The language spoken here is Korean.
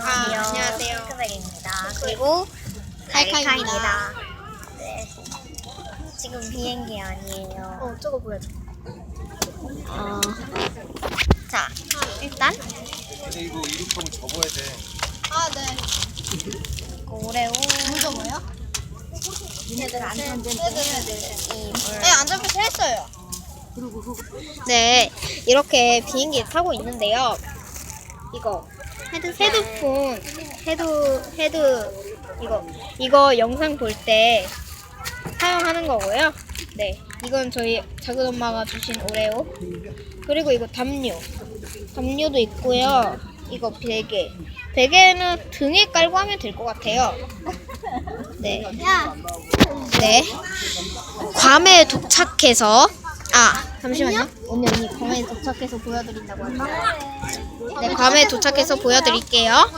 안녕하세요. 핑크백입니다. 그리고 칼카입니다. 칼카입니다. 네. 지금 비행기 아니에요. 저거 보여줘. 자, 일단 근데 이거 이륙하면 접어야 돼. 아, 네. 오레오 물 접어요? 얘들 안 네, 안전벨트 했어요. 네, 이렇게 비행기 타고 있는데요. 이거 헤드폰 이거 영상 볼 때 사용하는 거고요. 네, 이건 저희 작은 엄마가 주신 오레오. 그리고 이거 담요도 있고요. 이거 베개는 등에 깔고 하면 될 것 같아요. 네. 네. 괌에 도착해서 잠시만요. 언니 괌에 도착해서 보여드린다고 할까? 네, 괌에 도착해서 보여드릴게요.